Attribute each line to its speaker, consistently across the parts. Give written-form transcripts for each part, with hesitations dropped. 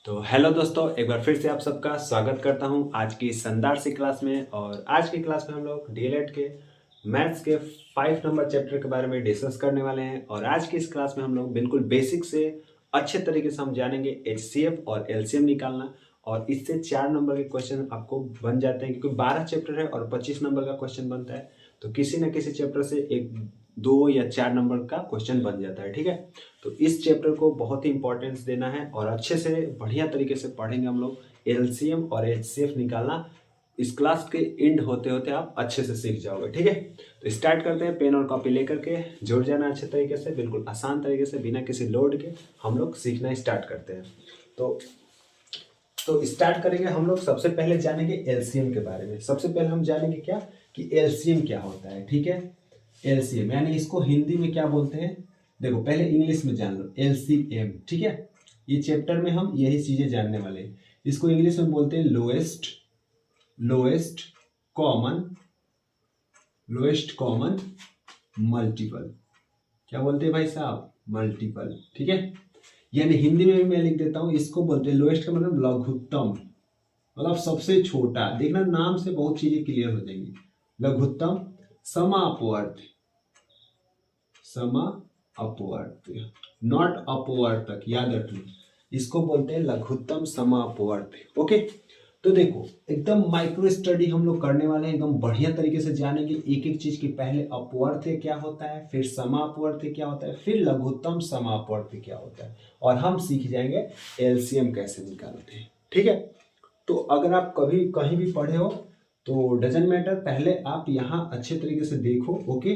Speaker 1: तो हेलो दोस्तों, एक बार फिर से आप सबका स्वागत करता हूं आज की शानदार सी क्लास में। और आज की क्लास में हम लोग डीएलएड के मैथ्स के 5 नंबर चैप्टर के बारे में डिस्कस करने वाले हैं। और आज की इस क्लास में हम लोग बिल्कुल बेसिक से अच्छे तरीके से हम जानेंगे एचसीएफ और एलसीएम निकालना। और इससे 4 नंबर के क्वेश्चन आपको बन जाते हैं, क्योंकि 12 चैप्टर है और 25 नंबर का क्वेश्चन बनता है। तो किसी न किसी चैप्टर से एक 2 या 4 नंबर का क्वेश्चन बन जाता है। ठीक है, तो इस चैप्टर को बहुत ही इंपॉर्टेंस देना है और अच्छे से बढ़िया तरीके से पढ़ेंगे हम लोग। एलसीएम और एचसीएफ निकालना इस क्लास के एंड होते होते आप अच्छे से सीख जाओगे। ठीक है, तो स्टार्ट करते हैं। पेन और कॉपी लेकर के जुड़ जाना अच्छे तरीके से, बिल्कुल आसान तरीके से, बिना किसी लोड के हम लोग सीखना स्टार्ट करते हैं। तो स्टार्ट करेंगे हम लोग। सबसे पहले जानेंगे एलसीएम के बारे में। सबसे पहले हम जानेंगे क्या कि एलसीएम क्या होता है। ठीक है, एलसीएम यानी इसको हिंदी में क्या बोलते हैं, देखो पहले इंग्लिश में जान लो, एलसीएम। ठीक है, ये चैप्टर में हम यही चीजें जानने वाले हैं। इसको इंग्लिश में बोलते हैं लोएस्ट कॉमन मल्टीपल। क्या बोलते हैं भाई साहब? मल्टीपल। ठीक है, यानी हिंदी में भी मैं लिख देता हूं, इसको बोलते हैं लोएस्ट का मतलब लघुत्तम, मतलब सबसे छोटा। देखना नाम से बहुत चीजें क्लियर हो जाएंगी। लघुत्तम समापवर्त्य, नॉट अपवर्तक, याद रखना। इसको बोलते हैं लघुत्तम समापवर्त्य। ओके, तो देखो एकदम माइक्रो स्टडी हम लोग करने वाले हैं, एकदम बढ़िया तरीके से जानेंगे एक एक चीज की। पहले अपवर्त्य क्या होता है, फिर समापवर्त्य क्या होता है, फिर लघुत्तम समापवर्त्य क्या होता है, और हम सीख जाएंगे एलसीएम कैसे निकालते हैं। ठीक है, तो अगर आप कभी कहीं भी पढ़े हो तो डजंट मैटर, पहले आप यहाँ अच्छे तरीके से देखो। ओके,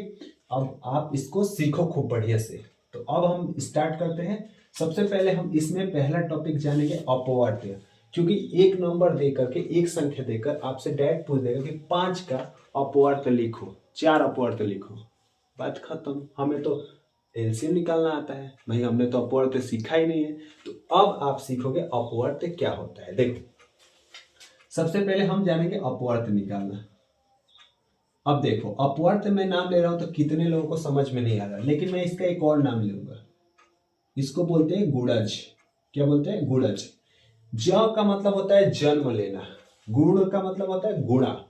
Speaker 1: अब आप इसको सीखो खूब बढ़िया से। तो अब हम स्टार्ट करते हैं। सबसे पहले हम इसमें पहला टॉपिक जानेंगे अपवर्त्य, क्योंकि एक नंबर दे करके, एक संख्या देकर आपसे डायरेक्ट पूछ देगा कि 5 का अपवर्त्य लिखो, 4 अपवर्त्य लिखो, बात खत्म। हमें तो एलसीएम निकालना आता है भाई, हमने तो अपवर्त्य सीखा ही नहीं है। तो अब आप सीखोगे अपवर्त्य क्या होता है। देखो सबसे पहले हम जानेंगे अपवर्त्य निकालना। अब देखो अपवर्त्य मैं नाम ले रहा हूं तो कितने लोगों को समझ में नहीं आ रहा, लेकिन मैं इसका एक और नाम लूंगा। इसको बोलते हैं गुणज। क्या बोलते हैं? गुणज। ज का मतलब होता है जन्म लेना, गुण का मतलब होता है गुणा,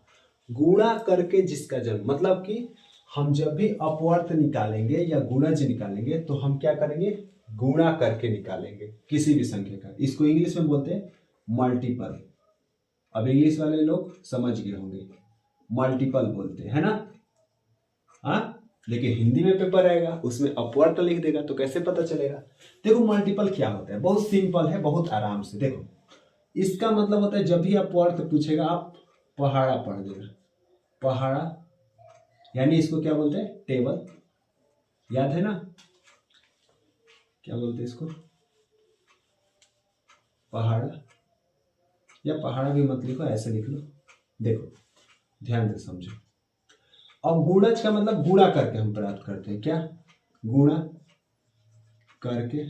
Speaker 1: गुणा करके जिसका जन्म। मतलब कि हम जब भी अपवर्त्य निकालेंगे या गुणज निकालेंगे तो हम क्या करेंगे? गुणा करके निकालेंगे किसी भी संख्या का। इसको इंग्लिश में बोलते हैं मल्टीपल। अब इंग्लिश वाले लोग समझ गए होंगे, मल्टीपल बोलते हैं, है ना? हाँ, लेकिन हिंदी में पेपर आएगा उसमें अपवर्त्य लिख देगा तो कैसे पता चलेगा? देखो मल्टीपल क्या होता है, बहुत सिंपल है, बहुत आराम से। देखो इसका मतलब होता है जब भी अपवर्त्य पूछेगा आप पहाड़ा पढ़ देना। पहाड़ा यानी इसको क्या बोलते हैं? टेबल। याद है ना? क्या बोलते हैं इसको? पहाड़ा, या पहाड़ा भी मत लिखो, ऐसे लिख लो। देखो ध्यान से समझो। अब गुणज का मतलब गुणा करके हम प्राप्त करते हैं। क्या? गुणा करके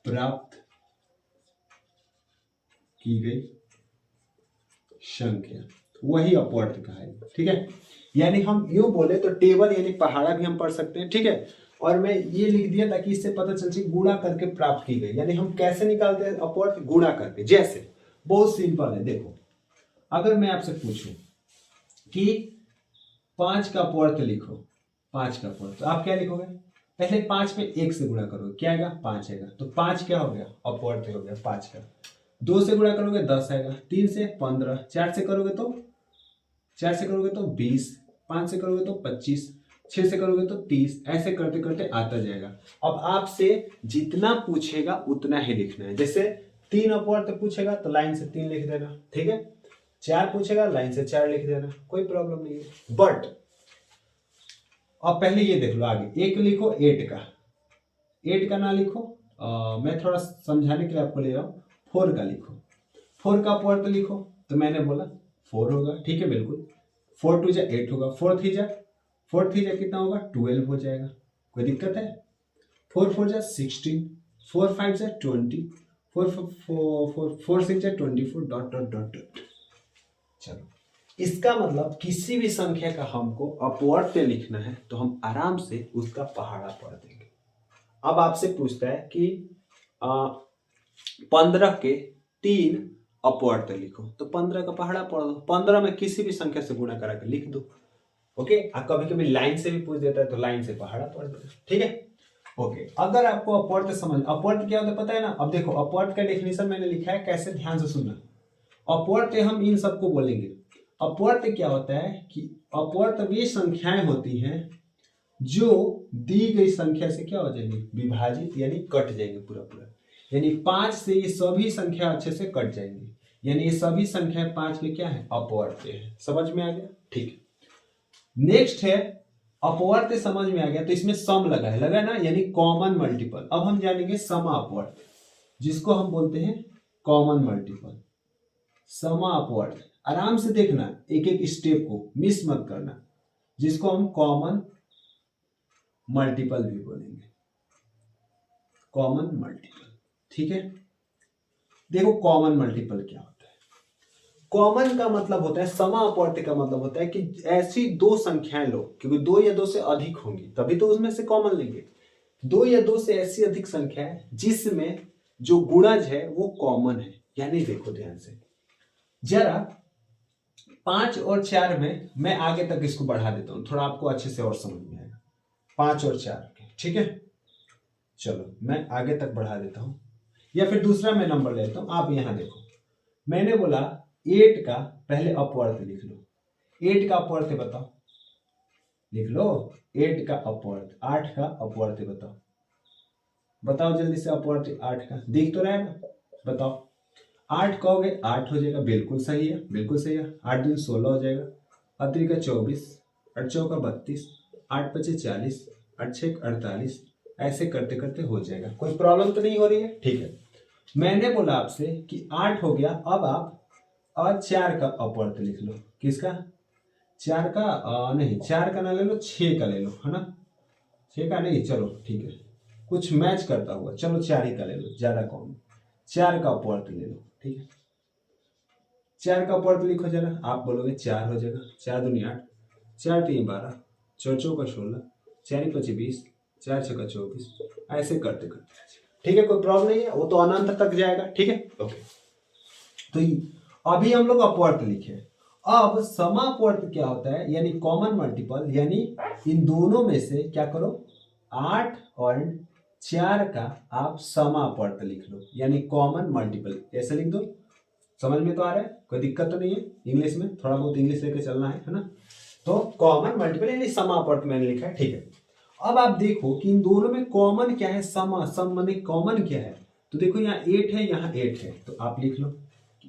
Speaker 1: प्राप्त की गई संख्या, वही अपवर्त्य कहानी। ठीक है, यानी हम यूं बोले तो टेबल यानी पहाड़ा भी हम पढ़ सकते हैं। ठीक है, और मैं ये लिख दिया ताकि इससे पता चल जाए गुणा करके प्राप्त की गई, यानी हम कैसे निकालते हैं अपवर्त्य? गुणा करके। जैसे बहुत सिंपल है, देखो अगर मैं आपसे पूछूं कि 5 का अपवर्त्य लिखो, 5 का अपवर्त्य, तो आप क्या लिखोगे? पहले 5 में 1 से गुणा करोगे, क्या आएगा? 5 आएगा। तो 5 क्या हो गया? अपवर्त्य हो गया 5 का। 2 से गुणा करोगे 10 आएगा, 3 से 15, 4 से करोगे तो 20, 5 से करोगे तो 25, 6 से करोगे तो 30, ऐसे करते करते आता जाएगा। अब आपसे जितना पूछेगा उतना ही लिखना है। जैसे 3 अपवर्त्य पूछेगा तो लाइन से 3 लिख देना। ठीक है, 4 पूछेगा लाइन से 4 लिख देना, कोई प्रॉब्लम नहीं है। बट अब पहले ये देख लो, आगे 1 लिखो 8 का, 8 का ना लिखो। मैं थोड़ा समझाने के लिए आपको ले रहा हूँ। 4 का लिखो, 4 का अपवर्त्य लिखो, तो मैंने बोला 4 होगा। ठीक है, बिल्कुल। 4 2 जा 8 होगा, 4 3 जा कितना होगा? 12 हो जाएगा। कोई दिक्कत है? 4 4 जा 16, 4 5 जा 20, 4 6 जा 24, डॉट डॉट डॉट डॉट। चलो, इसका मतलब किसी भी संख्या का हमको अपवर्त्य लिखना है तो हम आराम से उसका पहाड़ा पढ़ देंगे। अब आपसे पूछता है कि 15 के 3 अपवर्त लिखो, तो 15 का पहाड़ा पढ़ दो, 15 में किसी भी संख्या से गुणा करा के लिख दो। ओके, कभी कभी लाइन से भी पूछ देता है तो लाइन से पहाड़ा पढ़ दो। ठीक है, ओके। अगर आपको अपवर्त समझ, अपवर्त क्या होता है पता है ना। अब देखो अपवर्त का डेफिनेशन मैंने लिखा है, कैसे ध्यान से सुनना। अपवर्त हम इन सबको बोलेंगे। अपवर्त क्या होता है कि अपवर्त वे संख्याएं होती हैं जो दी गई संख्या से क्या हो जाएंगे, विभाजित, यानी कट जाएंगे पूरा पूरा। यानी 5 से ये सभी संख्या अच्छे से कट जाएंगी, यानी ये सभी संख्या 5 के क्या है, अपवर्त है। समझ में आ गया? ठीक है। नेक्स्ट है अपवर्त समझ में आ गया, तो इसमें सम लगा है ना, यानी कॉमन मल्टीपल। अब हम जानेंगे सम अपवर्त, जिसको हम बोलते हैं कॉमन मल्टीपल। सम अपवर्त आराम से देखना, एक एक स्टेप को मिस मत करना, जिसको हम कॉमन मल्टीपल भी बोलेंगे, कॉमन मल्टीपल। ठीक है, देखो कॉमन मल्टीपल क्या होता है। कॉमन का मतलब होता है, सम अपवर्त का मतलब होता है कि ऐसी दो संख्याएं लो, क्योंकि 2 या 2 से अधिक होंगी तभी तो उसमें से कॉमन लेंगे। 2 या 2 से ऐसी अधिक संख्या है जिसमें जो गुणज है वो कॉमन है। यानी देखो ध्यान से जरा, 5 और 4 में मैं आगे तक इसको बढ़ा देता हूं, थोड़ा आपको अच्छे से और समझ में आएगा। 5 और 4, ठीक है, चलो मैं आगे तक बढ़ा देता हूं, या फिर दूसरा मैं नंबर लेता हूं। आप यहां देखो, मैंने बोला 8 का पहले अपवर्त लिख लो। 8 का अपवर्त बताओ, लिख लो 8 का अपवर्त। 8 का अपवर्त बताओ, बताओ जल्दी से अपवर्त 8 का, दिख तो रहा है ना, बताओ। 8 कहोगे 8 हो जाएगा, बिल्कुल सही है, बिल्कुल सही है। 8 दूनी 16 हो जाएगा, 8 3 का 24, 8 चौका 32, 8 पचे 40, 8 छः 48, ऐसे करते करते हो जाएगा। कोई प्रॉब्लम तो नहीं हो रही है? ठीक है, मैंने बोला आपसे कि 8 हो गया, अब आप और 4 का अपवर्त लिख लो। किसका? 4 का नहीं, 4 का ना ले लो, 6 का ले लो, है ना। 6 का नहीं, चलो ठीक है, कुछ मैच करता हुआ, चलो 4 ही का ले लो, ज्यादा कौन। 4 का अपवर्त ले लो, ठीक है। 4 का अपवर्त लिखो जरा, आप बोलोगे 4 हो जाएगा। 4 दूनी 8, 4 3 12, 4 चौका 16, 4 5 20, 4 छक्का 24, ऐसे करते करते। ठीक है, कोई प्रॉब्लम नहीं है, वो तो अनंत तक जाएगा। ठीक है, ओके। तो अभी हम लोग अपवर्त लिखे। अब समापवर्त क्या होता है, यानी कॉमन मल्टीपल, यानी इन दोनों में से क्या करो, 8 और 4 का आप समापवर्त लिख लो, यानी कॉमन मल्टीपल। ऐसे लिख दो, समझ में तो आ रहा है, कोई दिक्कत तो नहीं है। इंग्लिश में थोड़ा बहुत इंग्लिश लेके चलना है ना। तो कॉमन मल्टीपल यानी समापवर्त मैंने लिखा है, ठीक है। अब आप देखो कि इन दोनों में कॉमन क्या है, सम माने कॉमन क्या है। तो देखो यहाँ 8 है, यहाँ 8 है, तो आप लिख लो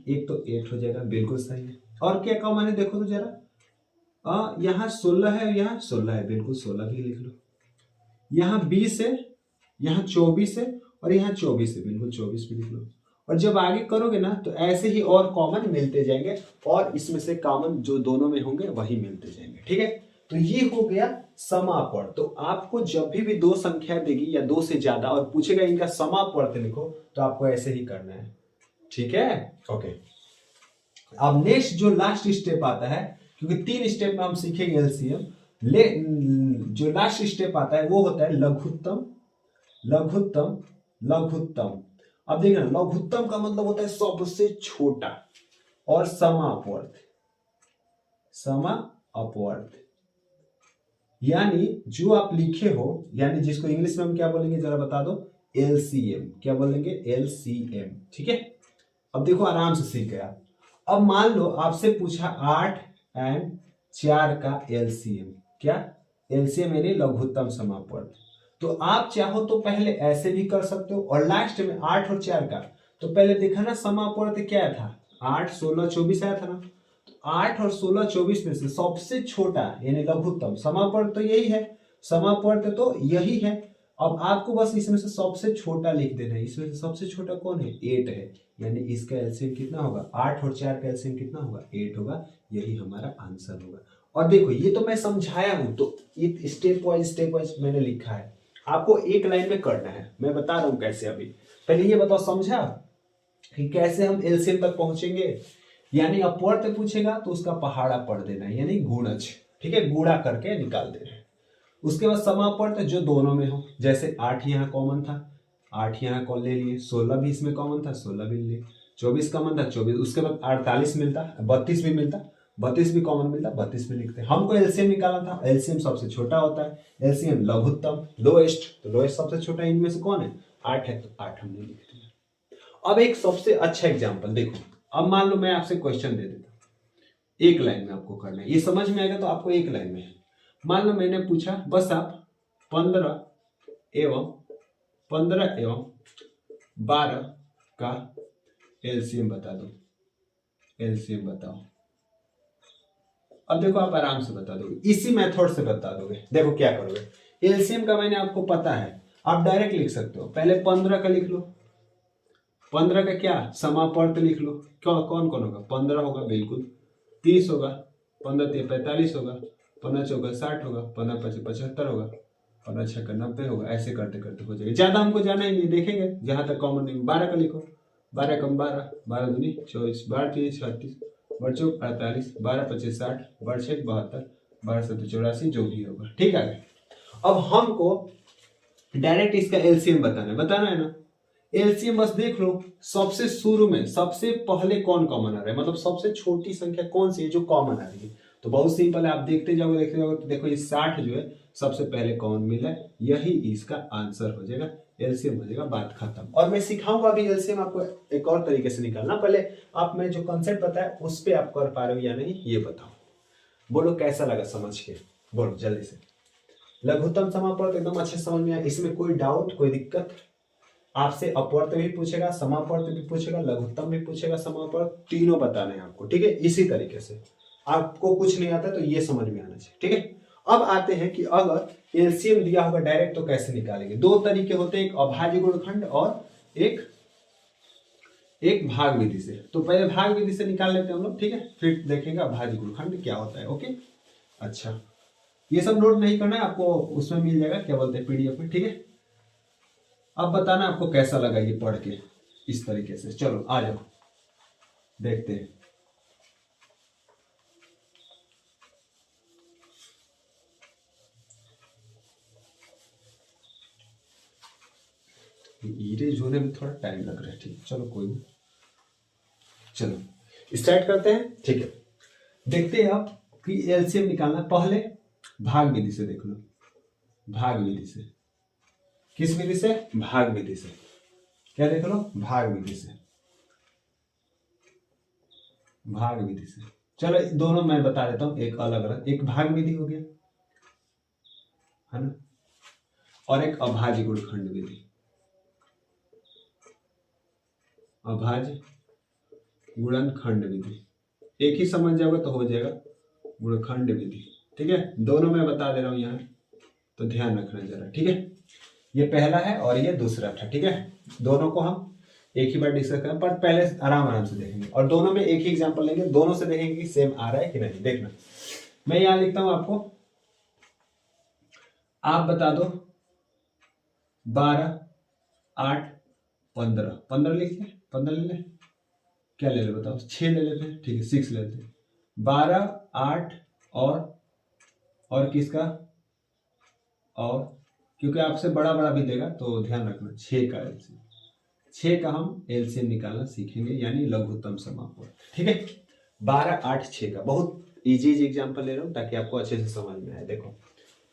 Speaker 1: एक, तो 8 हो जाएगा, बिल्कुल सही है। और क्या कॉमन है देखो तो जरा, यहाँ 16 है, यहाँ 16 है, बिल्कुल 16 भी लिख लो। यहाँ 20 है, यहाँ 24 है, और यहाँ 24 है, बिल्कुल 24 भी लिख लो। और जब आगे करोगे ना तो ऐसे ही और कॉमन मिलते जाएंगे, और इसमें से कॉमन जो दोनों में होंगे वही मिलते जाएंगे। ठीक है, तो ये हो गया समापवर्त। तो आपको जब भी दो संख्या देगी या दो से ज्यादा और पूछेगा इनका समापवर्त लिखो, तो आपको ऐसे ही करना है। ठीक है, ओके। अब नेक्स्ट जो लास्ट स्टेप आता है, क्योंकि 3 स्टेप में हम सीखेंगे एलसीएम, जो लास्ट स्टेप आता है वो होता है लघुत्तम, लघुत्तम, लघुत्तम। अब देखना, लघुत्तम का मतलब होता है सबसे छोटा, और समापवर्त, समापवर्त यानी जो आप लिखे हो, यानी जिसको इंग्लिश में हम क्या बोलेंगे जरा बता दो, एलसीएम। क्या बोलेंगे? एलसीएम। ठीक है, अब देखो आराम से सीख गए आप। अब मान लो आपसे पूछा 8 और 4 का एलसीएम, क्या एलसीएम यानी लघुत्तम समापवर्त। तो आप चाहो तो पहले ऐसे भी कर सकते हो, और लास्ट में 8 और 4 का, तो पहले देखा ना समापवर्त क्या था, 8 16 24 आया था ना। 8 और 16 24 में से सबसे छोटा यानी लघुत्तम, समापवर्त तो यही है, समापवर्त तो यही है। अब आपको बस इसमें से सबसे छोटा लिख देना है। इसमें से सबसे छोटा कौन है? 8 है, यानी इसका एलसीएम कितना होगा? 8 और 4 का एलसीएम कितना होगा? 8 होगा। यही हमारा आंसर होगा। और देखो ये तो मैं समझाया हूं, तो स्टेप वाइज मैंने लिखा है, आपको एक लाइन में करना है। मैं बता रहा हूं कैसे। अभी पहले ये बताओ, समझा कि कैसे हम एलसीएम तक पहुंचेंगे? यानी अपवर्त पूछेगा तो उसका पहाड़ा पढ़ देना है, यानी गुणज। ठीक है, गुणा करके निकाल देना है। उसके बाद समापवर्त जो दोनों में हो, जैसे 8 यहाँ कॉमन था, 8 यहाँ कॉल ले लिए, 16 भी इसमें कॉमन था, 16 भी ले, 24 कॉमन था, 24, उसके बाद 48 मिलता, 32 भी मिलता, 32 भी कॉमन मिलता, 32 भी लिखते हैं। हमको एलसीएम निकालना था, एलसीएम सबसे छोटा होता है, एलसीएम लघुत्तम लोएस्ट, तो लोएस्ट सबसे छोटा इनमें से कौन है, 8 है, तो 8 हमने लिख दिया। अब एक सबसे अच्छा एग्जाम्पल देखो, अब मान लो मैं आपसे क्वेश्चन दे देता हूँ, एक लाइन में आपको करना है, ये समझ में आएगा तो आपको एक लाइन में है। मान लो मैंने पूछा बस आप 15 एवं 12 का एलसीएम बता दो, एलसीएम बताओ। अब देखो आप आराम से बता दोगे, इसी मेथड से बता दोगे। देखो क्या करोगे, एलसीएम का मैंने आपको पता है, आप डायरेक्ट लिख सकते हो। पहले 15 का लिख लो, 15 का क्या समापर्त लिख लो, कौन कौन होगा, 15 होगा बिल्कुल, 30 होगा, 15 3 45 होगा, 15 4 60 होगा, 15 5 75 होगा, 15 6 90 होगा। ऐसे करते करते हो जाएगा, ज्यादा हमको जाना ही नहीं, देखेंगे जहां तक कॉमन नहीं। 12 का लिखो, 12 कम 12, 12 दूनी 24, 12 3 36, 12 4 48, 12 25 60, 12 6 72, 12 7 84, जो भी होगा। ठीक है, अब हमको डायरेक्ट इसका एलसीएम बताना है ना। एलसीएम बस देख लो, सबसे शुरू में सबसे पहले कौन कॉमन आ रहा है, मतलब सबसे छोटी संख्या कौन सी है जो कॉमन आ रही है। तो बहुत सिंपल है, आप देखते जाओगे तो देखो ये 60 जो है सबसे पहले कॉमन मिला है, यही इसका आंसर हो जाएगा, एलसीएम हो जाएगा, बात खत्म। और मैं सिखाऊंगा अभी एलसीएम आपको एक और तरीके से निकालना, पहले आप मैं जो कॉन्सेप्ट बताया उस पर आप कर पा रहे हो या नहीं ये बताओ। बोलो कैसा लगा समझ के, बोलो जल्दी से। लघुत्तम समापर्त एकदम अच्छे समझ में आया, इसमें कोई डाउट कोई दिक्कत? आपसे अपवर्त भी पूछेगा, समापर्त भी पूछेगा, लघुत्तम भी पूछेगा, समापर्त, तीनों बताने हैं आपको। ठीक है, इसी तरीके से आपको कुछ नहीं आता तो ये समझ में आना चाहिए। ठीक है, अब आते हैं कि अगर एलसीएम दिया होगा डायरेक्ट तो कैसे निकालेंगे। दो तरीके होते हैं, एक अभाज्य गुणनखंड और एक भाग विधि से। तो पहले भाग विधि से निकाल लेते हैं हम लोग, ठीक है, फिर देखेंगे अभाज्य गुणनखंड क्या होता है। ओके, अच्छा ये सब नोट नहीं करना है आपको, उसमें मिल जाएगा, क्या बोलते हैं, पीडीएफ में। ठीक है, अब बताना आपको कैसा लगा ये पढ़ के इस तरीके से। चलो आ जाओ देखते हैं। इरेज होने में थोड़ा टाइम लग रहा है, ठीक, चलो कोई नहीं, चलो स्टार्ट करते हैं। ठीक है, देखते हैं आप कि एलसीएम निकालना। पहले भाग विधि से देख लो, भाग विधि से, किस विधि से, भाग विधि से। क्या देख लो, भाग विधि से, भाग विधि से। चलो दोनों मैं बता देता हूं, एक अलग अलग, एक भाग विधि हो गया है ना, और एक अभाज्य गुणनखंड विधि, अभाज्य गुणनखंड विधि। एक ही समझ जाओगे तो हो जाएगा, गुणनखंड विधि। ठीक है, दोनों मैं बता दे रहा हूं यहाँ, तो ध्यान रखना जरा। ठीक है, ये पहला है और ये दूसरा था। ठीक है, दोनों को हम एक ही बार डिस्कस करें, पर पहले आराम आराम से देखेंगे, और दोनों में एक ही एग्जांपल लेंगे, दोनों से देखेंगे कि सेम आ रहा है कि नहीं। देखना, मैं यहां लिखता हूं आपको, आप बता दो 12 8 15, 15 लिख ले, 15 ले ले, क्या ले ले बताओ, 6 ले लेते हैं, ठीक है, 6 लेते हैं, 12 8 और किसका, और क्योंकि आपसे बड़ा बड़ा भी देगा तो ध्यान रखना, 6 का एलसीएम, 6 का हम एलसीएम निकालना सीखेंगे, यानी लघुत्तम समापर्त। ठीक है, 12 8 6 का, बहुत इजी एग्जांपल ले रहा हूं ताकि आपको अच्छे से समझ में आए। देखो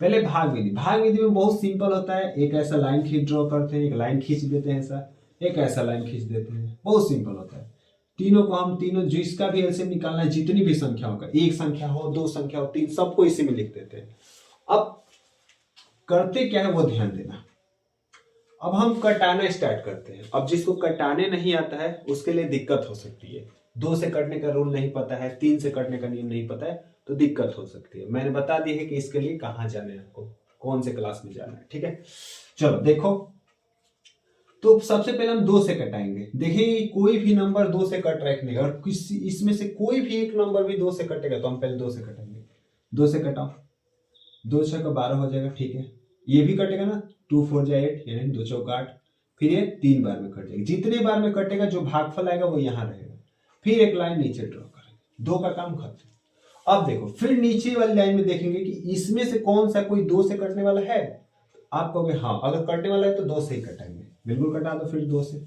Speaker 1: पहले भाग विधि, भाग विधि में बहुत सिंपल होता है, एक ऐसा लाइन खींच ड्रॉ करते हैं, एक लाइन खींच देते हैं ऐसा, एक ऐसा लाइन खींच देते हैं, बहुत सिंपल होता है। तीनों को हम तीनों जिसका भी एलसीएम निकालना है, जितनी भी संख्या होगा, एक संख्या हो, दो संख्या हो, तीन, सबको इसी में लिख देते हैं। अब करते क्या है वो ध्यान देना। अब हम कटाना स्टार्ट करते हैं। अब जिसको कटाने नहीं आता है उसके लिए दिक्कत हो सकती है, 2 से कटने का रूल नहीं पता है, 3 से कटने का नियम नहीं पता है, तो दिक्कत हो सकती है। मैंने बता दी है कि इसके लिए कहाँ जाना है, आपको कौन से क्लास में जाना है। ठीक है, चलो देखो, तो सबसे पहले हम 2 से कटाएंगे। देखिए कोई भी नंबर 2 से कट रहा है नहीं, और किसी इसमें से कोई भी एक नंबर भी 2 से कटेगा तो हम पहले 2 से कटेंगे। 2 से कटाओ, 2 6 का 12 हो जाएगा। ठीक है, ये भी कटेगा ना, 2 4 जा 8, यानी 2 चौक 8, फिर ये 3 बार में कट जाएगा। जितने बार में कटेगा जो भागफल आएगा वो यहाँ रहेगा, फिर एक लाइन नीचे ड्रॉ करेंगे, 2 का काम खत्म। अब देखो फिर नीचे वाली लाइन में देखेंगे कि इसमें से कौन सा कोई 2 से कटने वाला है। आप कहोगे हाँ, अगर कटने वाला है तो 2 से ही कटाएंगे, बिल्कुल कटा दो फिर 2 से,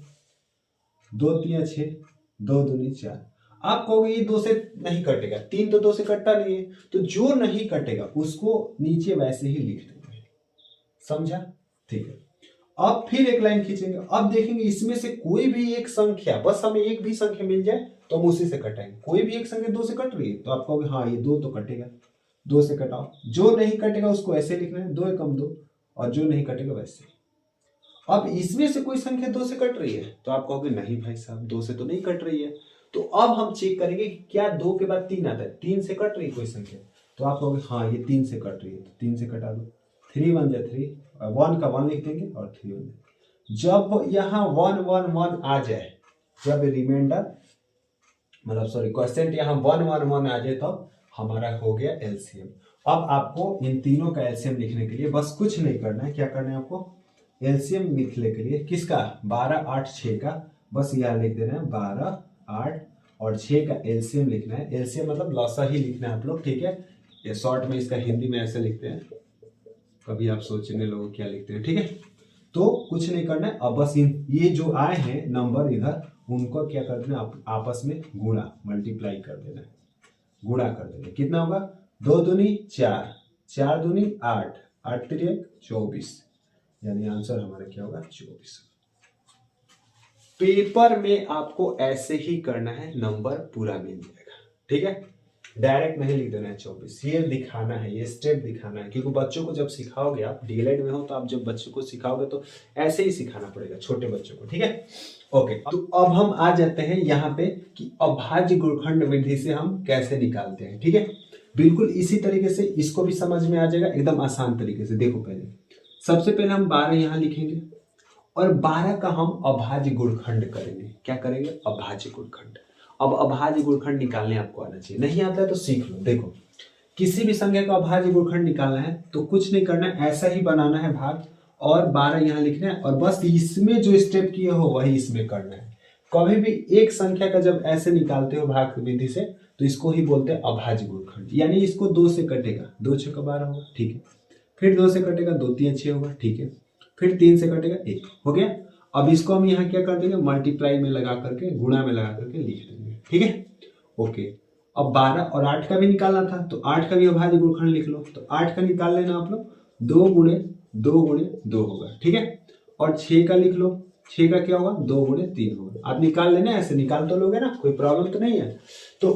Speaker 1: 2 3 6, 2 दूनी 4। आप कहोगे ये 2 से नहीं कटेगा, 3 तो 2 से कटता नहीं है, तो जो नहीं कटेगा उसको नीचे वैसे ही लिख देंगे, समझा? ठीक है। अब फिर एक लाइन खींचेंगे, अब देखेंगे इसमें से कोई भी एक संख्या, बस हमें एक भी संख्या मिल जाए तो हम उसी से कटाएंगे। कोई भी एक संख्या 2 से कट रही है तो आप कहोगे हाँ ये 2 तो कटेगा, 2 से कटाओ। जो नहीं कटेगा उसको ऐसे लिखना है, 2 एकम 2, और जो नहीं कटेगा वैसे। अब इसमें से कोई संख्या 2 से कट रही है तो आप कहोगे नहीं भाई साहब 2 से तो नहीं कट रही है। तो अब हम चेक करेंगे कि क्या 2 के बाद 3 आता है, 3 से कट रही है कोई संख्या, तो आप कहोगे हाँ ये 3 से कट रही है, तो 3 से कटा दो। 3 1 जा 3, 1 का 1 लिख देंगे और 3 1 जा। जब यहाँ 1 1 1 आ जाए, जब रिमाइंडर मतलब सॉरी क्वेश्चन यहाँ 1 1 1 आ जाए तो हमारा हो गया एलसीएम। अब आपको इन तीनों का एलसीएम लिखने के लिए बस कुछ नहीं करना है। क्या करना है आपको? एलसीएम लिखने के लिए किसका? 12 8 6 का, बस यहाँ लिख देना है 12 8 और 6 का एलसीएम लिखना है। एलसीएम मतलब लॉसा ही लिखना है आप लोग, ठीक है? ये शॉर्ट में इसका हिंदी में ऐसे लिखते हैं, कभी आप सोचने लोग क्या लिखते हैं, ठीक है? तो कुछ नहीं करना है। अब बस ये जो आए हैं नंबर इधर, उनको क्या कर देना, आपस में गुणा मल्टीप्लाई कर देना है, गुणा कर देना। कितना होगा? 2 दूनी 4, 4 दूनी 8, 8 3 24, यानी आंसर हमारा क्या होगा? 24। पेपर में आपको ऐसे ही करना है, नंबर पूरा मिल जाएगा, ठीक है? डायरेक्ट नहीं लिख देना है 24, ये दिखाना है, ये स्टेप दिखाना है, क्योंकि बच्चों को जब सिखाओगे, आप डीएलएड में हो तो आप जब बच्चों को सिखाओगे तो ऐसे ही सिखाना पड़ेगा छोटे बच्चों को, ठीक है? ओके, तो अब हम आ जाते हैं यहाँ पे कि अभाज्य गुणनखंड विधि से हम कैसे निकालते हैं, ठीक है? बिल्कुल इसी तरीके से इसको भी समझ में आ जाएगा, एकदम आसान तरीके से। देखो पहले सबसे पहले हम 12 यहाँ लिखेंगे और 12 का हम अभाज्य गुणनखंड करेंगे। क्या करेंगे? अभाज्य गुणनखंड। अब अभाज्य गुणनखंड निकालने आपको आना चाहिए, नहीं आता है तो सीख लो। देखो किसी भी संख्या का अभाज्य गुणनखंड निकालना है तो कुछ नहीं करना है, ऐसा ही बनाना है भाग और 12 यहाँ लिखना है, और बस इसमें जो स्टेप किए हो वही इसमें करना है। कभी भी एक संख्या का जब ऐसे निकालते हो भाग विधि से तो इसको ही बोलते हैं अभाज्य गुणनखंड। यानी इसको 2 से कटेगा, 2 6 12 होगा, ठीक है? फिर 2 से कटेगा, 2 3 6 होगा, ठीक है? फिर 3 से कटेगा 1, हो गया। अब इसको हम यहाँ क्या कर देंगे? मल्टीप्लाई में लगा करके, गुणा में लगा करके लिख देंगे, ठीक है? ओके, अब 12 और 8 का भी निकालना था तो 8 का भी अभाज्य गुणनखंड लिख लो। तो 8 का निकाल लेना आप लोग, 2 गुणे 2 गुणे 2 होगा, ठीक है? और 6 का लिख लो, 6 का क्या होगा? 2 गुणे 3 होगा। आप निकाल लेना, ऐसे निकाल तो लोगे ना, कोई प्रॉब्लम तो नहीं है। तो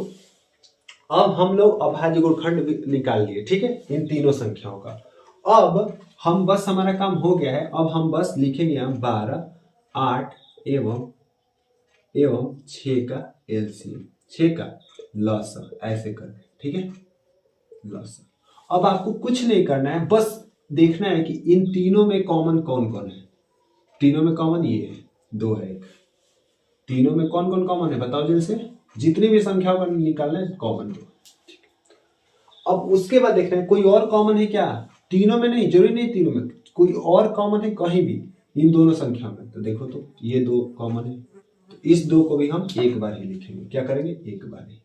Speaker 1: अब हम लोग अभाज्य गुणनखंड निकाल लिए, ठीक है, इन तीनों संख्याओं का। अब हम बस, हमारा काम हो गया है। अब हम बस लिखेंगे यहाँ 12 8 एवं 6 का एलसीएम, 6 का लॉसा, ऐसे करके, ठीक है? लॉसा। अब आपको कुछ नहीं करना है, बस देखना है कि इन तीनों में कॉमन कौन कौन है। तीनों में कॉमन ये है, 2 है एक। तीनों में कौन कौन कॉमन है बताओ जल्दी से, जितनी भी संख्याओं का निकालना है कॉमन 2। अब उसके बाद देखना है कोई और कॉमन है क्या, तीनों में नहीं, जरूरी नहीं तीनों में, कोई और कॉमन है कहीं भी इन दोनों संख्या में। तो देखो तो ये 2 कॉमन है, तो इस 2 को भी हम एक बार ही लिखेंगे। क्या करेंगे? एक बार ही,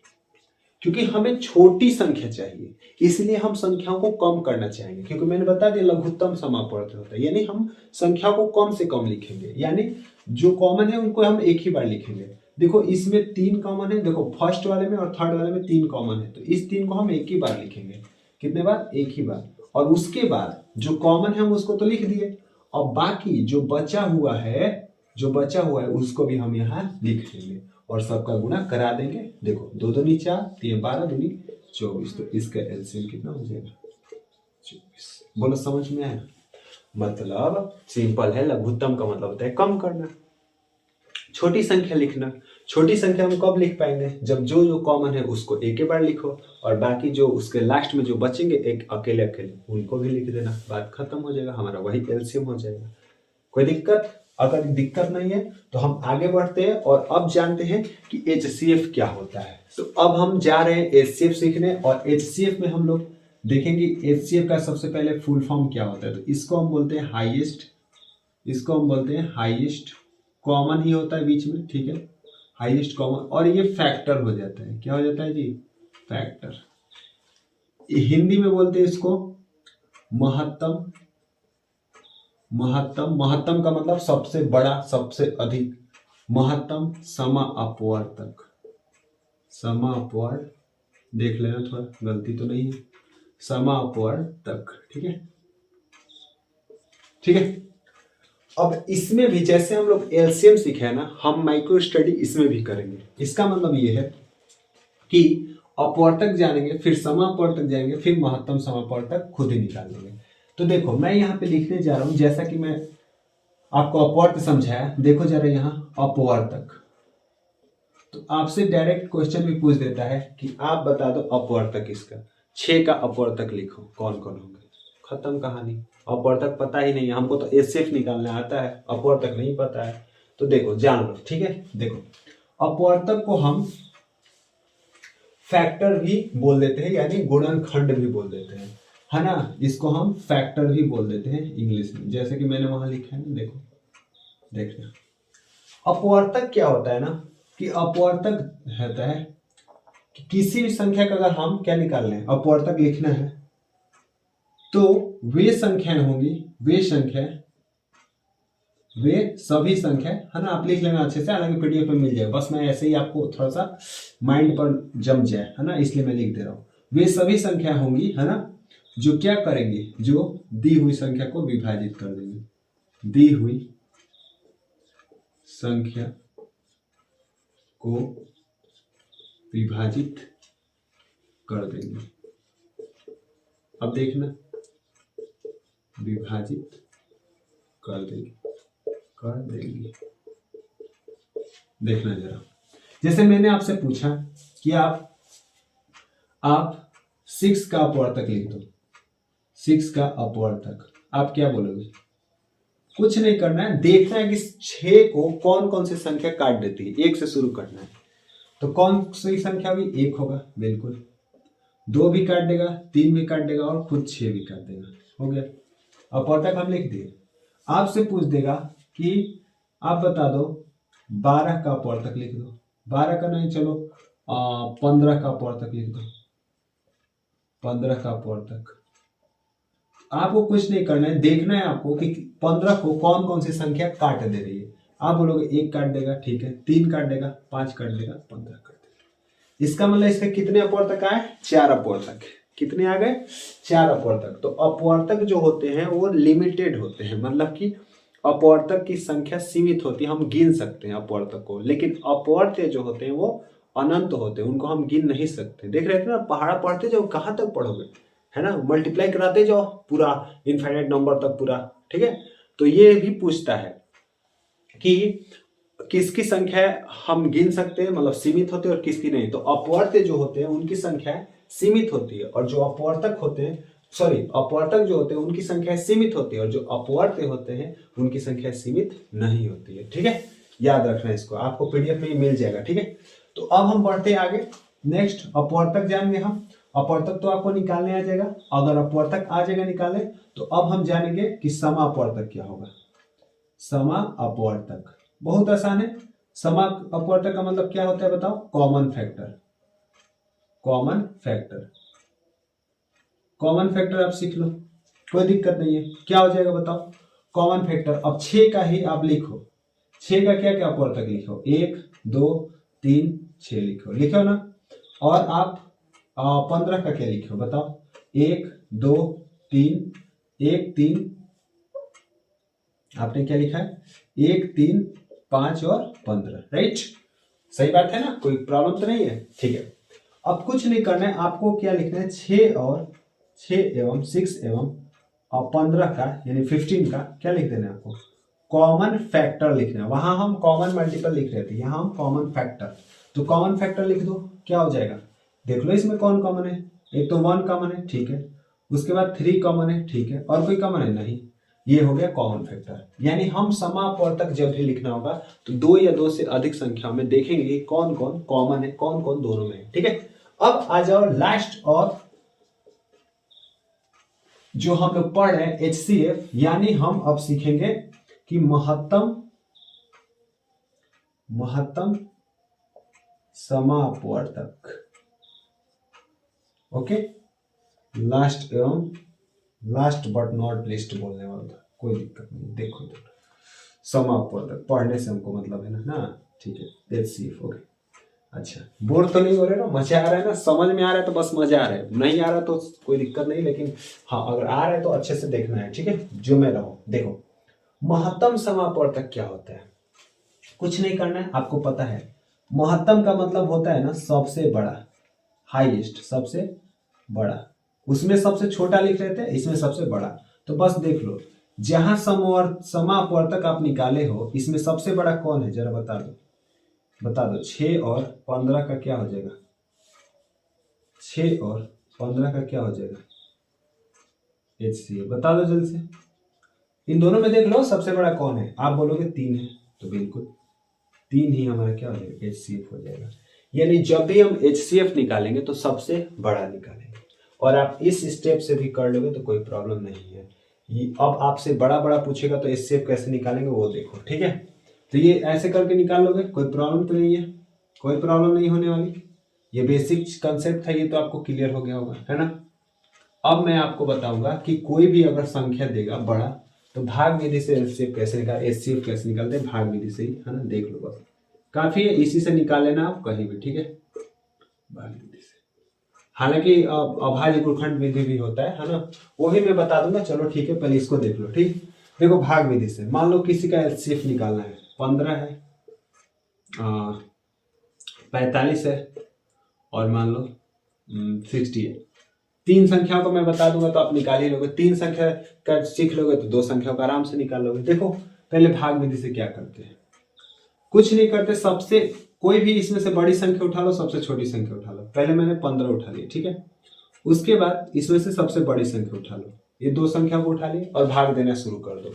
Speaker 1: क्योंकि हमें छोटी संख्या चाहिए, इसलिए हम संख्याओं को कम करना चाहेंगे। क्योंकि मैंने बता दिया लघुत्तम समापवर्त होता है, यानी हम संख्या को कम से कम लिखेंगे, यानी जो कॉमन है उनको हम एक ही बार लिखेंगे। देखो इसमें 3 कॉमन है, देखो फर्स्ट वाले में और थर्ड वाले में 3 कॉमन है, तो इस 3 को हम एक ही बार लिखेंगे। कितने बार? एक ही बार। और उसके बाद जो कॉमन है हम उसको तो लिख दिए, और बाकी जो बचा हुआ है उसको भी हम यहाँ लिख देंगे और सबका गुणा करा देंगे। देखो 2 दूनी 4, 3 12 दूनी 24, तो इसका एलसीएम कितना हो जाएगा? 24। बोलो समझ में आया? मतलब सिंपल है, लघुत्तम का मतलब होता है कम करना, छोटी संख्या लिखना। छोटी संख्या हम कब लिख पाएंगे? जब जो कॉमन है उसको एक ही बार लिखो, और बाकी जो उसके लास्ट में जो बचेंगे एक अकेले उनको भी लिख देना, बात खत्म हो जाएगा, हमारा वही एलसीएम हो जाएगा। कोई दिक्कत? अगर दिक्कत नहीं है तो हम आगे बढ़ते हैं और अब जानते हैं कि HCF क्या होता है। तो अब हम जा रहे हैं HCF सीखने, और HCF में हम लोग देखेंगे HCF का सबसे पहले फुल फॉर्म क्या होता है। तो इसको हम बोलते हैं हाईएस्ट, इसको हम बोलते हैं हाईएस्ट कॉमन ही होता है बीच में, ठीक है? हाईएस्ट कॉमन, और ये फैक्टर हो जाता है। क्या हो जाता है जी? फैक्टर। हिंदी में बोलते हैं इसको महत्तम महत्तम, महत्तम का मतलब सबसे बड़ा, सबसे अधिक। महत्तम समापवर्तक, समापवर्त, देख लेना थोड़ा गलती तो नहीं है, समापवर्तक। ठीक है, ठीक है। अब इसमें भी जैसे हम लोग एलसीएम सीखे हैं ना, हम माइक्रो स्टडी इसमें भी करेंगे। इसका मतलब ये है कि अपवर्तक जानेंगे, फिर समापवर्तक जाएंगे, फिर महत्तम समापवर्तक खुद ही निकाल लेंगे। तो देखो मैं यहाँ पे लिखने जा रहा हूँ, जैसा कि मैं आपको अपवर्त समझाया, देखो जरा यहाँ अपवर्तक। तो आपसे डायरेक्ट क्वेश्चन भी पूछ देता है कि आप बता दो अपवर्तक इसका, 6 का अपवर्तक लिखो, कौन कौन होंगे। खत्म कहानी। अपवर्तक पता ही नहीं है हमको, तो एचसीएफ निकालना आता है, अपवर्तक नहीं पता है। तो देखो जान लो, ठीक है। देखो अपवर्तक को हम फैक्टर भी बोल देते हैं, यानी गुणनखंड भी बोल देते हैं, है ना। इसको हम फैक्टर भी बोल देते हैं इंग्लिश में, जैसे कि मैंने वहां लिखा है ना, देखो देखना। अपवर्तक क्या होता है ना, कि अपवर्तक रहता है कि किसी भी संख्या का अगर हम क्या निकाल लें, अपवर्तक लिखना है, तो वे संख्याएं होंगी, वे संख्या, वे सभी संख्या, है ना। आप लिख लेना अच्छे से, हालांकि पीडीएफ में मिल जाएगा, बस मैं ऐसे ही आपको थोड़ा सा माइंड पर जम जाए, है ना, इसलिए मैं लिख दे रहा हूं। वे सभी संख्या होंगी, है ना, जो क्या करेंगी, जो दी हुई संख्या को विभाजित कर देंगे, दी हुई संख्या को विभाजित कर देंगे। अब देखना, विभाजित कर देंगे, कर देंगे। देखना जरा, जैसे मैंने आपसे पूछा कि आप 6 का अपवर्तक लिख दो, 6 का अपवर्तक, आप क्या बोलोगे। कुछ नहीं करना है, देखना है कि 6 को कौन कौन सी संख्या काट देती है, 1 से शुरू करना है। तो कौन सी संख्या भी 1 होगा, बिल्कुल। 2 भी काट देगा, 3 भी काट देगा, और खुद 6 भी काट देगा, हो गया। अपवर्तक हम लिख दिए। आपसे पूछ देगा कि आप बता दो 12 का अपवर्तक लिख दो, 12 का नहीं, चलो 15 का अपवर्तक लिख दो, 15 का अपवर्तक। आपको कुछ नहीं करना है, देखना है आपको कि 15 को कौन कौन सी संख्या काट दे रही है। आप बोलोगे 1 काट देगा, ठीक है, 3 काट देगा, 5 काट देगा, 15 काट देगा। इसका मतलब इसके कितने अपवर्तक आए, 4 अपवर्तक। कितने आ गए, 4 अपवर्तक। तो अपवर्तक जो होते हैं वो लिमिटेड होते हैं, मतलब कि अपवर्तक की संख्या सीमित होती है, हम गिन सकते हैं अपवर्तक को, लेकिन अपवर्त्य जो होते हैं वो अनंत होते हैं, उनको हम गिन नहीं सकते। देख रहे थे ना, पहाड़ा पढ़ते जाओ, कहाँ तक पढ़ोगे, है ना, मल्टीप्लाई कराते जाओ पूरा इनफाइनाइट नंबर तक पूरा, ठीक है। तो ये भी पूछता है कि किसकी संख्या हम गिन सकते हैं, मतलब सीमित होते हैं, और किसकी नहीं। तो अपवर्त्य जो होते हैं उनकी संख्या सीमित होती है, और जो अपवर्तक होते हैं, सॉरी, अपवर्तक जो होते हैं उनकी संख्या सीमित होती है, और जो अपवर्त्य होते हैं उनकी संख्या सीमित नहीं होती है, ठीक है। याद रखना इसको, आपको पीडीएफ में मिल जाएगा, ठीक है। तो अब हम बढ़ते हैं आगे, नेक्स्ट अपवर्तक जानेंगे हम। अपवर्तक तो आपको निकालने आ जाएगा, अगर अपवर्तक आ जाएगा निकालने, तो अब हम जानेंगे कि समापवर्तक क्या होगा। समापवर्तक बहुत आसान है। समापवर्तक का मतलब क्या होता है बताओ, common factor. Common factor, common factor आप सीख लो, कोई दिक्कत नहीं है। क्या हो जाएगा बताओ, कॉमन फैक्टर। अब 6 का ही आप लिखो, 6 का क्या क्या अपवर्तक लिखो, 1 2 3 6 लिखो, लिखो ना। और आप 15 का क्या लिखो बताओ, 1 2 3 1 3, आपने क्या लिखा है, 1 3 5 और 15, राइट। सही बात है ना, कोई प्रॉब्लम तो नहीं है, ठीक है। अब कुछ नहीं करना है, आपको क्या लिखना है, 6 एवं 6 एवं 15 का यानी 15 का क्या लिख देना है आपको, कॉमन फैक्टर लिखना है। वहां हम कॉमन मल्टीपल लिख रहे थे, यहां हम कॉमन फैक्टर। तो कॉमन फैक्टर लिख दो, क्या हो जाएगा, देख लो इसमें कौन कॉमन है। एक तो 1 कॉमन है, ठीक है, उसके बाद 3 कॉमन है, ठीक है, और कोई कॉमन है नहीं, ये हो गया कॉमन फैक्टर। यानी हम समापवर्तक जब भी लिखना होगा तो 2 या 2 से अधिक संख्या में देखेंगे कि कौन कौन कॉमन है, कौन कौन दोनों में है, ठीक है। अब आ जाओ लास्ट, और जो हम लोग पढ़ रहे हैं एचसीएफ, यानी हम अब सीखेंगे कि महत्तम समापवर्तक। ओके, लास्ट एवं लास्ट बट नॉट लिस्ट बोलने वाला था, कोई दिक्कत नहीं, देखो इधर समापवर्तक पढ़ने से हमको मतलब है ना, ठीक है HCF ओके। अच्छा बोर तो नहीं हो रहे ना, मजा आ रहा है ना, समझ में आ रहा है तो बस मजा आ रहा है, नहीं आ रहा तो कोई दिक्कत नहीं, लेकिन हाँ अगर आ रहा है तो अच्छे से देखना है, ठीक है जो में रहो। देखो महत्तम समापवर्तक क्या होता है, कुछ नहीं करना है, आपको पता है महत्तम का मतलब होता है ना सबसे बड़ा, हाईएस्ट सबसे बड़ा, उसमें सबसे छोटा लिख रहे थे, इसमें सबसे बड़ा। तो बस देख लो जहां समापवर्तक आप निकाले हो इसमें सबसे बड़ा कौन है, जरा बता दो, बता दो। 6 और 15 का क्या हो जाएगा, 6 और 15 का क्या हो जाएगा HCF, बता दो जल्दी से। इन दोनों में देख लो सबसे बड़ा कौन है, आप बोलोगे 3 है, तो बिल्कुल 3 ही हमारा क्या हो जाएगा HCF हो जाएगा। यानी जब भी हम HCF निकालेंगे तो सबसे बड़ा निकालेंगे, और आप इस स्टेप से भी कर लोगे तो कोई प्रॉब्लम नहीं है। ये अब आपसे बड़ा बड़ा पूछेगा तो HCF कैसे निकालेंगे वो देखो, ठीक है। तो ये ऐसे करके निकाल लोगे, कोई प्रॉब्लम तो नहीं है, कोई प्रॉब्लम नहीं होने वाली। ये बेसिक कंसेप्ट था, ये तो आपको क्लियर हो गया होगा, है ना। अब मैं आपको बताऊंगा कि कोई भी अगर संख्या देगा बड़ा तो भाग विधि से HCF कैसे निकालते हैं, भाग विधि से ही, है ना। देख लो बस काफी है, इसी से निकाल लेना आप कहीं भी, ठीक है भाग विधि से। हालांकि अभाज्य गुणनखंड विधि भी होता है ना, वो भी मैं बता दूंगा। चलो ठीक है पहले इसको देख लो, ठीक। देखो भाग विधि से मान लो किसी का HCF निकालना है, 15 है, 45 है, और मान लो 60 है। 3 संख्याओं को मैं बता दूंगा तो आप निकाल ही लोगे, 3 संख्या का सीख लोगे तो 2 संख्याओं का आराम से निकाल लोगे। देखो पहले भाग विधि से क्या करते हैं, कुछ नहीं करते, सबसे कोई भी इसमें से बड़ी संख्या उठा लो, सबसे छोटी संख्या उठा लो। पहले मैंने 15 उठा लिया, ठीक है। उसके बाद इसमें से सबसे बड़ी संख्या उठा लो, ये 2 संख्या को उठा लिए और भाग देना शुरू कर दो।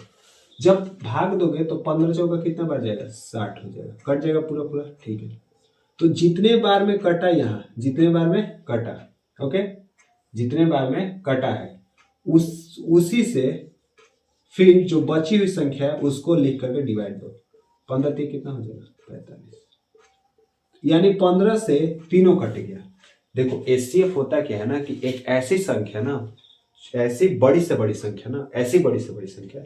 Speaker 1: जब भाग दोगे तो 15 चौका कितना बढ़ जाएगा, 60 हो जाएगा, कट जाएगा पूरा पूरा, ठीक है। तो जितने बार में कटा, यहाँ जितने बार में कटा, ओके, जितने बार में कटा है उसी से फिर जो बची हुई संख्या है उसको लिख करके डिवाइड दो। 15 से कितना हो जाएगा, 45, यानी 15 से तीनों कट गया। देखो HCF होता क्या है ना कि एक ऐसी संख्या ना, ऐसी बड़ी से बड़ी संख्या ना, ऐसी बड़ी से बड़ी संख्या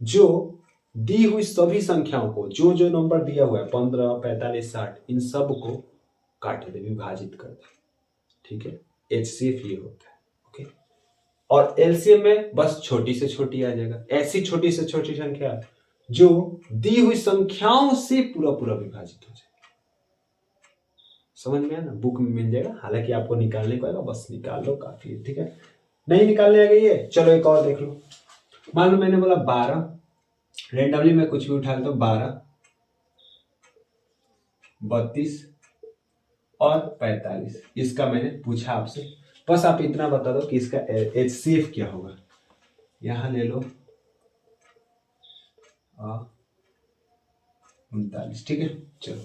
Speaker 1: जो दी हुई सभी संख्याओं को, जो जो नंबर दिया हुआ है 15, 45, 60, इन सब को काट दे, विभाजित कर दे, ठीक है। HCF ये होता है, ओके। और LCM में बस छोटी से छोटी आ जाएगा, ऐसी छोटी से छोटी संख्या जो दी हुई संख्याओं से पूरा पूरा विभाजित हो जाए। समझ में आया ना, बुक में मिल जाएगा, हालांकि आपको निकालने को आएगा, बस निकाल लो काफी है, ठीक है। नहीं निकालने आएगा ये, चलो एक और देख लो। मान लो मैंने बोला 12, रेंडमली मैं कुछ भी उठा लेता हूं, 12, 32 और 45, इसका मैंने पूछा आपसे, बस आप इतना बता दो कि इसका HCF क्या होगा। यहां ले लो 39, ठीक है। चलो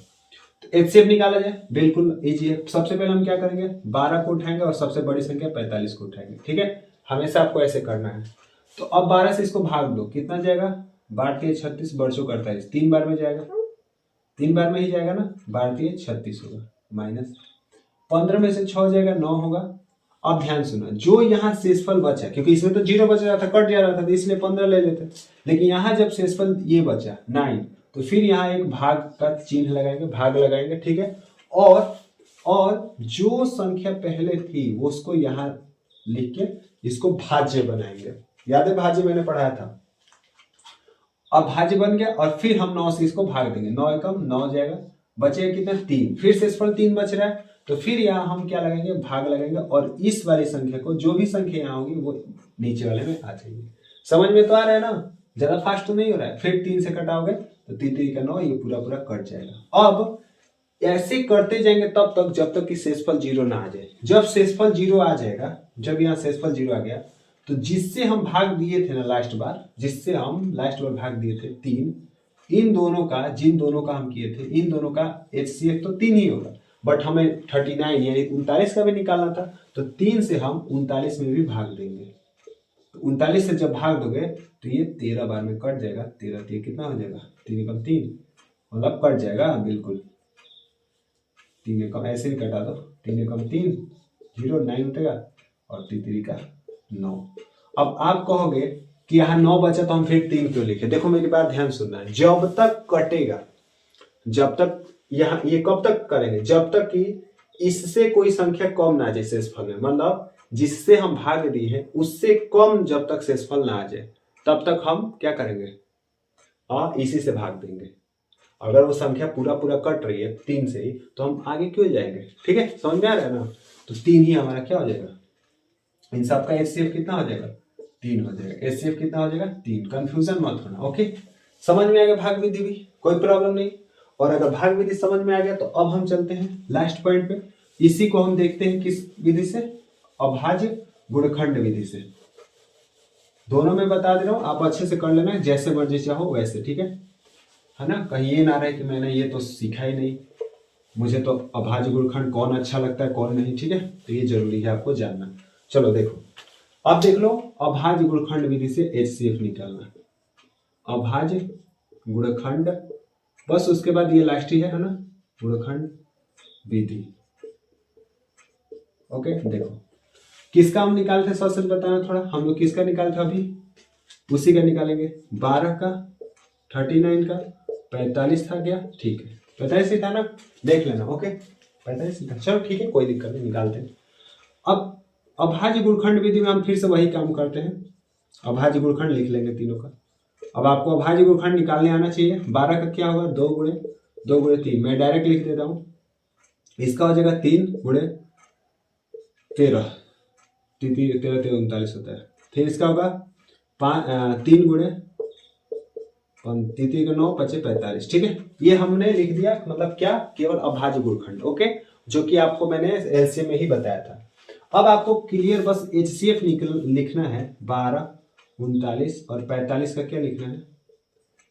Speaker 1: तो HCF निकाला जाए, बिल्कुल इजी है। सबसे पहले हम क्या करेंगे, 12 को उठाएंगे और सबसे बड़ी संख्या 45 को उठाएंगे, ठीक है। हमेशा आपको ऐसे करना है। तो अब 12 से इसको भाग दो, कितना जाएगा, 12 36 बरसों 48, 3 बार में जाएगा, 3 बार में ही जाएगा ना, 12 36 होगा, माइनस 15 में से 6 जाएगा, 9 होगा। अब ध्यान सुना, जो यहाँ शेषफल बचा, क्योंकि इसमें तो 0 बच रहा था, कट जा रहा था, तो इसलिए 15 ले लेते, लेकिन यहाँ जब शेषफल ये बचा 9, तो फिर यहाँ एक भाग का चिन्ह लगाएंगे, भाग लगाएंगे, ठीक है। और जो संख्या पहले थी वो उसको यहाँ लिख के इसको भाज्य बनाएंगे। याद है भाज्य मैंने पढ़ाया था। अब भाज्य बन गया और फिर हम 9 से इसको भाग देंगे, 9 एकम 9 जाएगा, बचेगा कितना, 3, फिर शेषफल 3 बच रहा है, तो फिर यहाँ हम क्या लगाएंगे, भाग लगाएंगे, और इस वाली संख्या को, जो भी संख्या यहाँ होगी वो नीचे वाले में आ जाएगी। समझ में तो आ रहा है ना, ज्यादा फास्ट तो नहीं हो रहा है। फिर 3 से कटाओगे तो 3 3 का 9, ये पूरा पूरा कट जाएगा। अब ऐसे करते जाएंगे तब तक जब तक कि शेषफल 0 ना आ जाए। जब शेषफल 0 आ जाएगा, जब यहाँ शेषफल 0 आ गया, तो जिससे हम भाग दिए थे ना लास्ट बार, जिससे हम लास्ट बार भाग दिए थे 3, इन दोनों का, जिन दोनों का हम किए थे, इन दोनों का HCF तो 3 ही होगा, बट हमें 39 यानी 39 का भी निकालना था, तो 3 से हम 39 में भी भाग देंगे। तो 39 से जब भाग दोगे तो ये 13 बार में कट जाएगा, 13 3 कितना हो जाएगा, 3 एकम 3, मतलब कट जाएगा बिल्कुल। 3 एकम ऐसे भी कटा दो, 3 एकम 3, 0 9 उठेगा, और 3 3 का 9। अब आप कहोगे कि यहाँ 9 बचा तो हम फिर 3 क्यों लिखे। देखो मेरी बात ध्यान सुनना है, जब तक कटेगा, जब तक यहाँ ये कब तक करेंगे, जब तक कि इससे कोई संख्या कम ना आ जाए शेषफल में, मतलब जिससे हम भाग दिए हैं उससे कम जब तक शेषफल ना आ जाए तब तक हम क्या करेंगे, इसी से भाग देंगे। अगर वो संख्या पूरा पूरा कट रही है 3 से ही तो हम आगे क्यों जाएंगे। ठीक है, समझ में आ रहा है ना। तो 3 ही हमारा क्या हो जाएगा, इन सब का HCF कितना हो जाएगा, 3 हो जाएगा। HCF कितना हो जाएगा, 3। कंफ्यूजन मत होना। ओके, समझ में आ गया भाग विधि भी, कोई प्रॉब्लम नहीं। और अगर भाग विधि समझ में आ गया तो अब हम चलते हैं लास्ट पॉइंट पे। इसी को हम देखते हैं किस विधि से, अभाज्य गुणखंड विधि से। दोनों में बता दे रहा हूं, आप अच्छे से कर लेना, जैसे मर्जी चाहो वैसे। ठीक है ना, कहीं ये ना रहे कि मैंने ये तो सीखा ही नहीं, मुझे तो अभाज्य गुणखंड कौन अच्छा लगता है कौन नहीं। ठीक है, तो ये जरूरी है आपको जानना। चलो देखो, अब देख लो, अभाज्य गुणखंड विधि से HCF निकालना, अभाज्य गुणखंड, बस उसके बाद ये लास्ट ही है ना, गुणखंड विधि। ओके, देखो किसका हम निकालते, सबसे बताना थोड़ा, हम लोग किसका निकालते अभी, उसी का निकालेंगे। 12 का, 39 का, 45 था क्या, ठीक है 45 ही था ना, देख लेना। ओके 45 ही था, चलो ठीक है, कोई दिक्कत नहीं, निकालते हैं। अब अभाज्य गुणखंड विधि में हम फिर से वही काम करते हैं, अभाज्य गुणखंड लिख लेंगे तीनों का। अब आपको अभाज्य गुणखंड निकालने आना चाहिए। 12 का क्या होगा, 2 गुणे 2 गुणे 3, मैं डायरेक्ट लिख देता हूं, इसका हो जाएगा 3 गुणे 13, 13 39 होता है। फिर इसका होगा 3 गुणे 3 का 9 25 45। ठीक है, ये हमने लिख दिया, मतलब क्या, केवल अभाज्य गुणखंड। ओके, जो कि आपको मैंने एलसीएम में ही बताया था। अब आपको क्लियर बस HCF लिखना है। 12 39 और 45 का क्या लिखना है,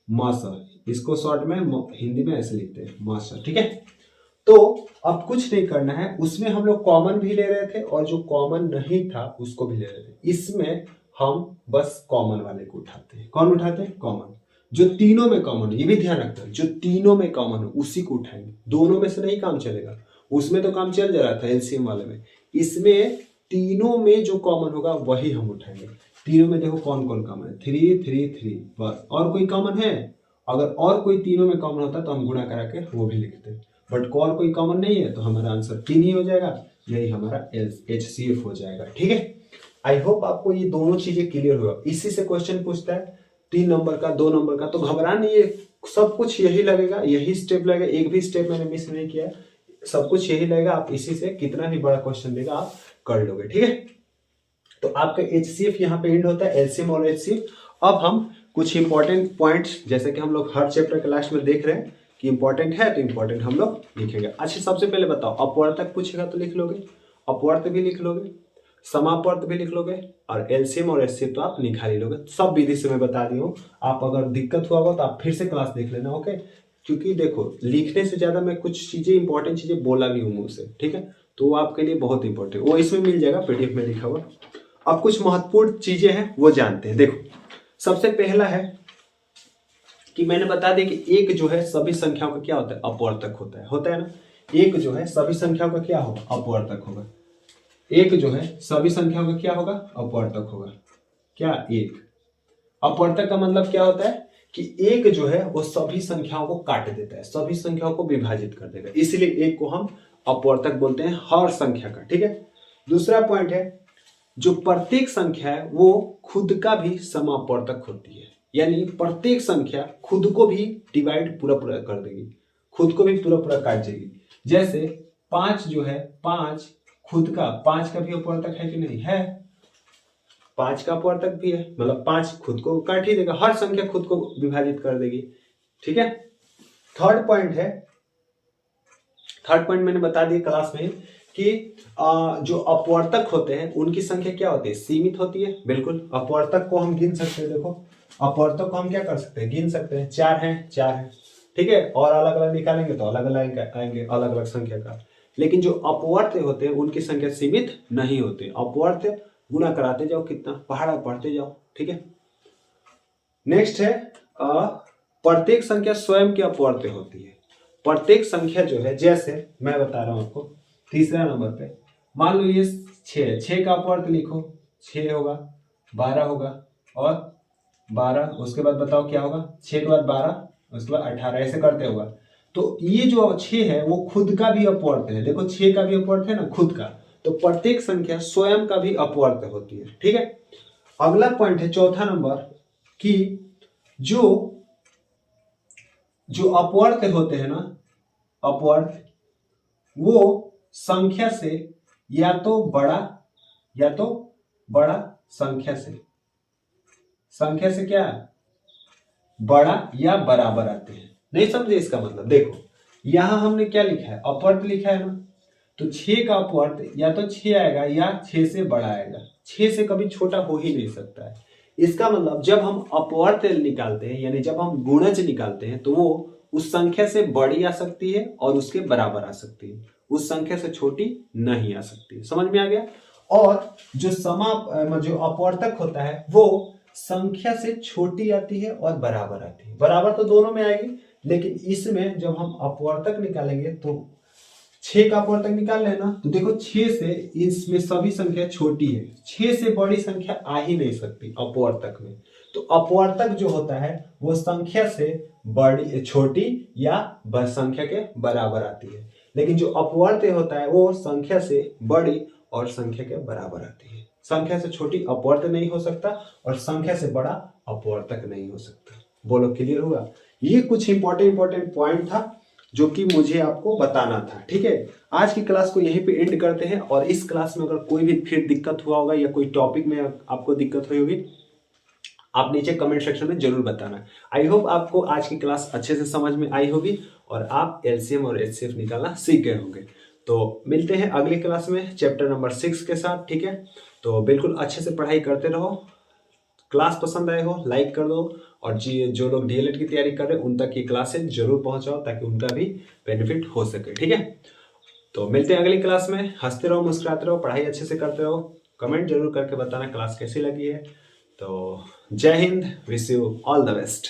Speaker 1: मासा। इसको शॉर्ट में हिंदी में ऐसे लिखते हैं, मासा। ठीक है, तो अब कुछ नहीं करना है, उसमें हम लोग कॉमन भी ले रहे थे और जो कॉमन नहीं था उसको भी ले रहे थे। इसमें हम बस कॉमन वाले को उठाते हैं। कौन उठाते हैं, कॉमन, जो तीनों में कॉमन है, ये भी ध्यान रखना है, जो तीनों में कॉमन है उसी को उठाएंगे। दोनों में से नहीं काम चलेगा, उसमें तो काम चल जा रहा था एलसीएम वाले में, इसमें तीनों में जो कॉमन होगा वही हम उठाएंगे। तीनों में देखो कौन कौन कॉमन है, 3 3 3, बस। और कोई कॉमन है, अगर और कोई तीनों में कॉमन होता तो हम गुणा करा के वो भी लिखते, बट और कोई कॉमन नहीं है तो हमारा आंसर 3 ही हो जाएगा, यही हमारा HCF हो जाएगा। ठीक है, आई होप आपको ये दोनों चीजें क्लियर होगा। इसी से क्वेश्चन पूछता है 3 नंबर का, 2 नंबर का, तो घबरा नहीं, ये सब कुछ यही लगेगा, यही स्टेप लगेगा, एक भी स्टेप मैंने मिस नहीं किया, सब कुछ यही लगेगा। आप इसी से कितना भी बड़ा क्वेश्चन देगा आप कर लोगे। ठीक है, तो आपका HCF यहाँ पे एंड होता है, एलसीएम और HCF। अब हम कुछ इंपॉर्टेंट पॉइंट्स, जैसे कि हम लोग हर चैप्टर के लास्ट में देख रहे हैं कि इंपॉर्टेंट है तो इंपॉर्टेंट हम लोग लिखेंगे। अच्छा, सबसे पहले बताओ, अपवर्तक पूछेगा तो लिख लोगे, अपवर्त भी लिख लोगे, समापवर्त भी लिख लोगे, और एलसीएम और HCF तो आप निकाल ही लोगे। सब विधि से मैं बता दी हूँ, आप अगर दिक्कत हुआ होगा तो आप फिर से क्लास देख लेना। ओके, क्योंकि देखो लिखने से ज्यादा मैं कुछ चीजें इंपॉर्टेंट चीजें बोला भी हूँ मुंह से। ठीक है, तो वो आपके लिए बहुत इंपॉर्टेंट, वो इसमें मिल जाएगा PDF में लिखा हुआ। अब कुछ महत्वपूर्ण चीजें हैं वो जानते हैं। देखो, सबसे पहला है कि मैंने बता दिया कि एक जो है सभी संख्याओं का क्या होता है, अपवर्तक होता है ना। एक जो है सभी संख्याओं का क्या होगा, अपवर्तक होगा। एक जो है सभी संख्याओं का क्या होगा, अपवर्तक होगा। क्या, एक अपवर्तक का मतलब क्या होता है कि एक जो है वो सभी संख्याओं को काट देता है, सभी संख्याओं को विभाजित कर देगा, इसलिए एक को हम अपवर्तक बोलते हैं, हर संख्या का। ठीक है, दूसरा पॉइंट है, जो प्रत्येक संख्या है वो खुद का भी समापवर्तक होती है, यानी प्रत्येक संख्या खुद को भी डिवाइड पूरा पूरा कर देगी, खुद को भी पूरा पूरा काट देगी। जैसे 5 जो है, 5 खुद का, 5 का भी अपवर्तक है कि नहीं है, 5 का अपवर्तक भी है, मतलब 5 खुद को काट ही देगा, हर संख्या खुद को विभाजित कर देगी। ठीक है, थर्ड पॉइंट मैंने बता दिया क्लास में कि जो अपवर्तक होते हैं उनकी संख्या क्या होती है, सीमित होती है। बिल्कुल, अपवर्तक को हम गिन सकते हैं। देखो, अपवर्तक को हम क्या कर सकते हैं, गिन सकते हैं, 4 है। ठीक है, और अलग अलग निकालेंगे तो अलग अलग आएंगे, अलग अलग संख्या का। लेकिन जो अपवर्त होते हैं उनकी संख्या सीमित नहीं होती, अपवर्त गुणा कराते जाओ, कितना पहाड़ा पढ़ते जाओ। ठीक है, नेक्स्ट है प्रत्येक संख्या स्वयं की अपवर्त होती है। प्रत्येक संख्या जो है, जैसे मैं बता रहा हूं आपको, तीसरा नंबर पे मान लो ये 6 का अपवर्त लिखो, 6 होगा, 12 होगा और 12, उसके बाद बताओ क्या होगा, 6 के बाद 12, उसके बाद 18, ऐसे करते होगा। तो ये जो 6 है वो खुद का भी अपवर्त है, देखो 6 का भी अपवर्त है ना खुद का, तो प्रत्येक संख्या स्वयं का भी अपवर्त होती है। ठीक है, अगला पॉइंट है चौथा नंबर कि जो जो अपवर्त होते हैं ना, अपवर्त वो संख्या से या तो बड़ा संख्या से क्या बड़ा या बराबर आते हैं। नहीं समझे इसका मतलब, देखो यहां हमने क्या लिखा है, अपवर्त लिखा है ना, तो 6 का अपवर्त या तो 6 आएगा या 6 से बड़ा आएगा, 6 से कभी छोटा हो ही नहीं सकता है। इसका मतलब जब हम अपवर्त निकालते हैं यानी जब हम गुणज निकालते हैं तो वो उस संख्या से बड़ी आ सकती है और उसके बराबर आ सकती है, उस संख्या से छोटी नहीं आ सकती। समझ में आ गया। और जो अपवर्तक होता है वो संख्या से छोटी आती है और बराबर आती है, बराबर तो दोनों में आएगी, लेकिन इसमें जब हम अपवर्तक निकालेंगे तो 6 का अपवर्तक निकाल लेना, तो देखो 6 से इसमें सभी संख्या छोटी है, 6 से बड़ी संख्या आ ही नहीं सकती अपवर्तक में। तो अपवर्तक जो होता है वो संख्या से बड़ी छोटी या संख्या के बराबर आती है, लेकिन जो अपवर्त होता है वो संख्या से बड़ी और संख्या के बराबर आती है। संख्या से छोटी अपवर्त नहीं हो सकता और संख्या से बड़ा अपवर्तक नहीं हो सकता। बोलो क्लियर हुआ। ये कुछ इंपॉर्टेंट पॉइंट था जो कि मुझे आपको बताना था। ठीक है, आज की क्लास को यहीं पे एंड करते हैं, और इस क्लास में अगर कोई भी फिर दिक्कत हुआ होगा या कोई टॉपिक में आपको दिक्कत हुई होगी आप नीचे कमेंट सेक्शन में जरूर बताना। आई होप आपको आज की क्लास अच्छे से समझ में आई होगी और आप एलसीएम और एचसीएफ निकालना सीख गए होंगे। तो मिलते हैं अगली क्लास में चैप्टर नंबर 6 के साथ। ठीक है, तो बिल्कुल अच्छे से पढ़ाई करते रहो। क्लास पसंद आए हो लाइक कर दो, और जो लोग डीएलएड की तैयारी कर रहे हैं उन तक की क्लासेस जरूर पहुंचाओ ताकि उनका भी बेनिफिट हो सके। ठीक है, तो मिलते हैं अगली क्लास में। हंसते रहो, मुस्कुराते रहो, पढ़ाई अच्छे से करते रहो। कमेंट जरूर करके बताना क्लास कैसी लगी है। तो जय Hind, wish you all the best.